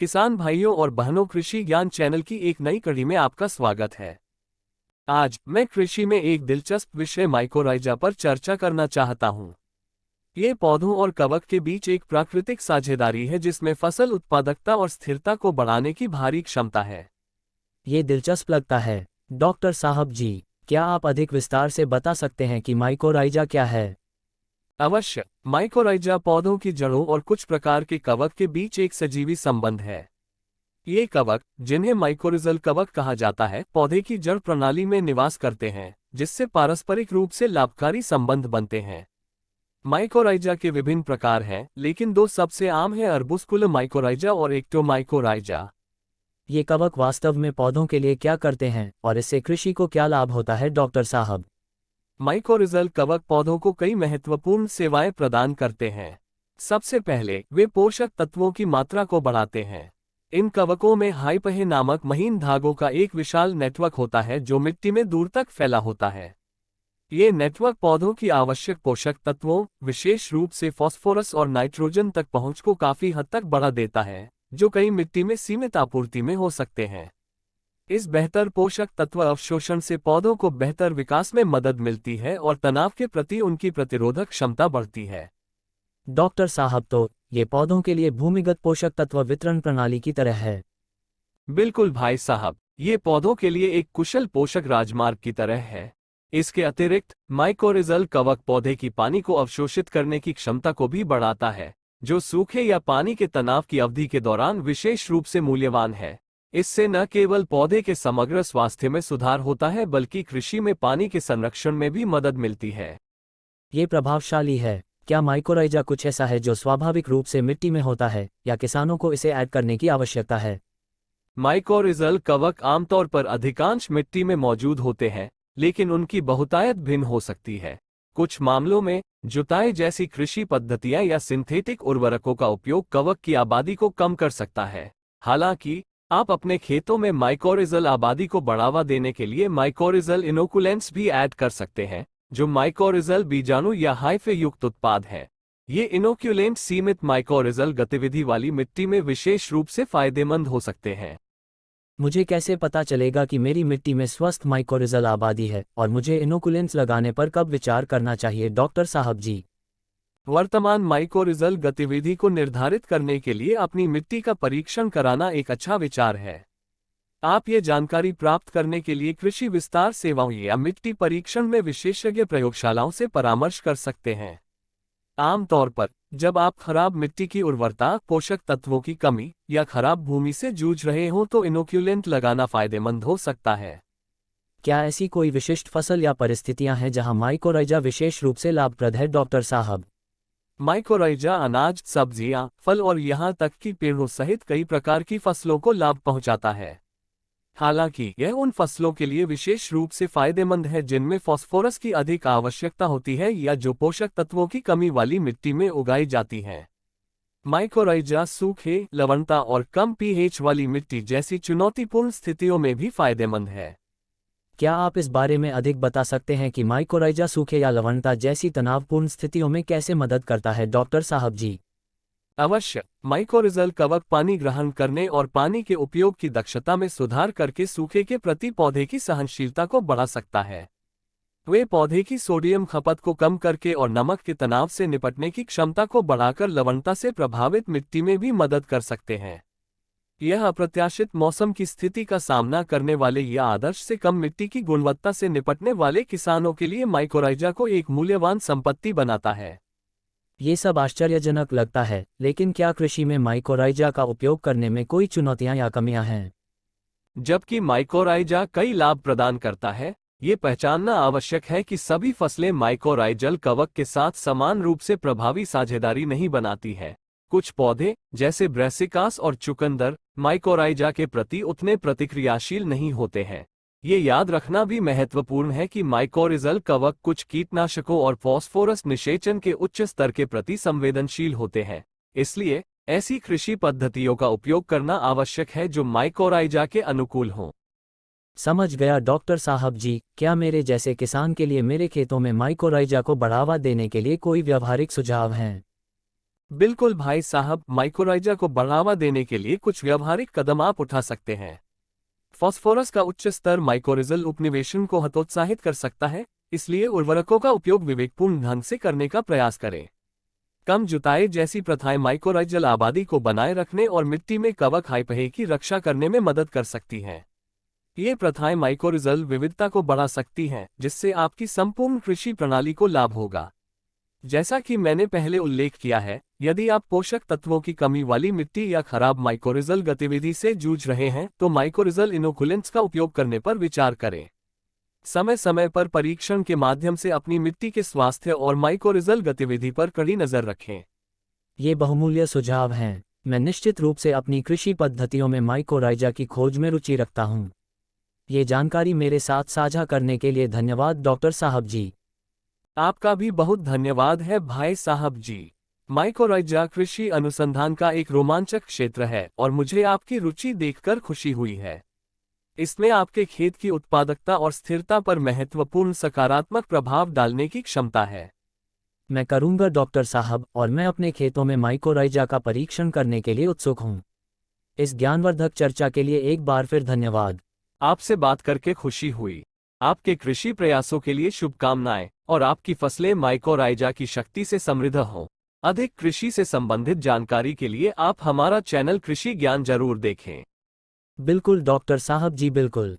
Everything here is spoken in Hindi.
किसान भाइयों और बहनों, कृषि ज्ञान चैनल की एक नई कड़ी में आपका स्वागत है। आज मैं कृषि में एक दिलचस्प विषय माइकोराइजा पर चर्चा करना चाहता हूँ। ये पौधों और कवक के बीच एक प्राकृतिक साझेदारी है जिसमें फसल उत्पादकता और स्थिरता को बढ़ाने की भारी क्षमता है। ये दिलचस्प लगता है। डॉक्टर साहब जी, क्या आप अधिक विस्तार से बता सकते हैं कि माइकोराइजा क्या है? अवश्य। माइकोराइजा पौधों की जड़ों और कुछ प्रकार के कवक के बीच एक सजीवी संबंध है। ये कवक, जिन्हें माइकोरिजल कवक कहा जाता है, पौधे की जड़ प्रणाली में निवास करते हैं, जिससे पारस्परिक रूप से लाभकारी संबंध बनते हैं। माइकोराइजा के विभिन्न प्रकार हैं, लेकिन दो सबसे आम हैं, अर्बुस्कुलर माइकोराइजा और एक्टोमाइकोराइजा। ये कवक वास्तव में पौधों के लिए क्या करते हैं और इससे कृषि को क्या लाभ होता है, डॉक्टर साहब? माइकोरिजल कवक पौधों को कई महत्वपूर्ण सेवाएं प्रदान करते हैं। सबसे पहले, वे पोषक तत्वों की मात्रा को बढ़ाते हैं। इन कवकों में हाइपहे नामक महीन धागों का एक विशाल नेटवर्क होता है जो मिट्टी में दूर तक फैला होता है। ये नेटवर्क पौधों की आवश्यक पोषक तत्वों, विशेष रूप से फास्फोरस और नाइट्रोजन तक पहुंच को काफी हद तक बढ़ा देता है, जो कई मिट्टी में सीमित आपूर्ति में हो सकते हैं। इस बेहतर पोषक तत्व अवशोषण से पौधों को बेहतर विकास में मदद मिलती है और तनाव के प्रति उनकी प्रतिरोधक क्षमता बढ़ती है। डॉक्टर साहब, तो ये पौधों के लिए भूमिगत पोषक तत्व वितरण प्रणाली की तरह है? बिल्कुल भाई साहब, ये पौधों के लिए एक कुशल पोषक राजमार्ग की तरह है। इसके अतिरिक्त माइकोरिजल कवक पौधे की पानी को अवशोषित करने की क्षमता को भी बढ़ाता है, जो सूखे या पानी के तनाव की अवधि के दौरान विशेष रूप से मूल्यवान है। इससे न केवल पौधे के समग्र स्वास्थ्य में सुधार होता है, बल्कि कृषि में पानी के संरक्षण में भी मदद मिलती है। ये प्रभावशाली है। क्या माइकोराइजा कुछ ऐसा है जो स्वाभाविक रूप से मिट्टी में होता है या किसानों को इसे ऐड करने की आवश्यकता है? माइकोरिजल कवक आमतौर पर अधिकांश मिट्टी में मौजूद होते हैं, लेकिन उनकी बहुतायत भिन्न हो सकती है। कुछ मामलों में जुताई जैसी कृषि पद्धतियां या सिंथेटिक उर्वरकों का उपयोग कवक की आबादी को कम कर सकता है। हालांकि आप अपने खेतों में माइकोरिजल आबादी को बढ़ावा देने के लिए माइकोरिजल इनोकुलेंट्स भी ऐड कर सकते हैं, जो माइकोरिजल बीजाणु या हाइफे युक्त उत्पाद हैं। ये इनोक्यूलेंट सीमित माइकोरिजल गतिविधि वाली मिट्टी में विशेष रूप से फायदेमंद हो सकते हैं। मुझे कैसे पता चलेगा कि मेरी मिट्टी में स्वस्थ माइकोरिजल आबादी है और मुझे इनोकुलेंट्स लगाने पर कब विचार करना चाहिए, डॉक्टर साहब जी? वर्तमान माइकोरिजल गतिविधि को निर्धारित करने के लिए अपनी मिट्टी का परीक्षण कराना एक अच्छा विचार है। आप ये जानकारी प्राप्त करने के लिए कृषि विस्तार सेवाओं या मिट्टी परीक्षण में विशेषज्ञ प्रयोगशालाओं से परामर्श कर सकते हैं। आमतौर पर, जब आप खराब मिट्टी की उर्वरता, पोषक तत्वों की कमी या खराब भूमि से जूझ रहे हों तो इनोक्यूलेंट लगाना फायदेमंद हो सकता है। क्या ऐसी कोई विशिष्ट फसल या परिस्थितियां हैं जहां माइकोराइजा विशेष रूप से लाभप्रद है, डॉक्टर साहब? माइकोराइजा अनाज, सब्जियां, फल और यहां तक कि पेड़ों सहित कई प्रकार की फसलों को लाभ पहुंचाता है। हालांकि यह उन फसलों के लिए विशेष रूप से फायदेमंद है जिनमें फास्फोरस की अधिक आवश्यकता होती है या जो पोषक तत्वों की कमी वाली मिट्टी में उगाई जाती हैं। माइकोराइजा सूखे, लवणता और कम पीएच वाली मिट्टी जैसी चुनौतीपूर्ण स्थितियों में भी फायदेमंद है। क्या आप इस बारे में अधिक बता सकते हैं कि माइकोराइजा सूखे या लवणता जैसी तनावपूर्ण स्थितियों में कैसे मदद करता है, डॉक्टर साहब जी? अवश्य। माइकोरिजल कवक पानी ग्रहण करने और पानी के उपयोग की दक्षता में सुधार करके सूखे के प्रति पौधे की सहनशीलता को बढ़ा सकता है। वे पौधे की सोडियम खपत को कम करके और नमक के तनाव से निपटने की क्षमता को बढ़ाकर लवणता से प्रभावित मिट्टी में भी मदद कर सकते हैं। यह अप्रत्याशित मौसम की स्थिति का सामना करने वाले या आदर्श से कम मिट्टी की गुणवत्ता से निपटने वाले किसानों के लिए माइकोराइजा को एक मूल्यवान संपत्ति बनाता है। ये सब आश्चर्यजनक लगता है, लेकिन क्या कृषि में माइकोराइजा का उपयोग करने में कोई चुनौतियां या कमियां हैं? जबकि माइकोराइजा कई लाभ प्रदान करता है, ये पहचानना आवश्यक है कि सभी फसलें माइकोराइजल कवक के साथ समान रूप से प्रभावी साझेदारी नहीं बनाती है। कुछ पौधे, जैसे ब्रैसिकास और चुकंदर, माइकोराइजा के प्रति उतने प्रतिक्रियाशील नहीं होते हैं। ये याद रखना भी महत्वपूर्ण है कि माइकोरिजल कवक कुछ कीटनाशकों और फास्फोरस निषेचन के उच्च स्तर के प्रति संवेदनशील होते हैं। इसलिए ऐसी कृषि पद्धतियों का उपयोग करना आवश्यक है जो माइकोराइजा के अनुकूल हों। समझ गया, डॉक्टर साहब जी। क्या मेरे जैसे किसान के लिए मेरे खेतों में माइकोराइजा को बढ़ावा देने के लिए कोई व्यावहारिक सुझाव हैं? बिल्कुल भाई साहब, माइकोराइजा को बढ़ावा देने के लिए कुछ व्यावहारिक कदम आप उठा सकते हैं। फास्फोरस का उच्च स्तर माइकोरिजल उपनिवेशन को हतोत्साहित कर सकता है, इसलिए उर्वरकों का उपयोग विवेकपूर्ण ढंग से करने का प्रयास करें। कम जुताई जैसी प्रथाएं माइकोराइजल आबादी को बनाए रखने और मिट्टी में कवक हाइपहे की रक्षा करने में मदद कर सकती हैं। ये प्रथाएं माइकोरिजल विविधता को बढ़ा सकती हैं, जिससे आपकी संपूर्ण कृषि प्रणाली को लाभ होगा। जैसा कि मैंने पहले उल्लेख किया है, यदि आप पोषक तत्वों की कमी वाली मिट्टी या खराब माइकोरिजल गतिविधि से जूझ रहे हैं, तो माइकोरिजल इनोकुलेंट्स का उपयोग करने पर विचार करें। समय समय पर परीक्षण के माध्यम से अपनी मिट्टी के स्वास्थ्य और माइकोरिजल गतिविधि पर कड़ी नजर रखें। ये बहुमूल्य सुझाव हैं। मैं निश्चित रूप से अपनी कृषि पद्धतियों में माइकोराइजा की खोज में रुचि रखता हूँ। ये जानकारी मेरे साथ साझा करने के लिए धन्यवाद डॉक्टर साहब जी। आपका भी बहुत धन्यवाद है भाई साहब जी। माइकोराइजा कृषि अनुसंधान का एक रोमांचक क्षेत्र है और मुझे आपकी रुचि देखकर खुशी हुई है। इसमें आपके खेत की उत्पादकता और स्थिरता पर महत्वपूर्ण सकारात्मक प्रभाव डालने की क्षमता है। मैं करूंगा डॉक्टर साहब, और मैं अपने खेतों में माइकोराइजा का परीक्षण करने के लिए उत्सुक हूं। इस ज्ञानवर्धक चर्चा के लिए एक बार फिर धन्यवाद। आपसे बात करके खुशी हुई। आपके कृषि प्रयासों के लिए शुभकामनाएं और आपकी फसलें माइकोराइजा की शक्ति से समृद्ध हों। अधिक कृषि से संबंधित जानकारी के लिए आप हमारा चैनल कृषि ज्ञान जरूर देखें। बिल्कुल डॉक्टर साहब जी, बिल्कुल।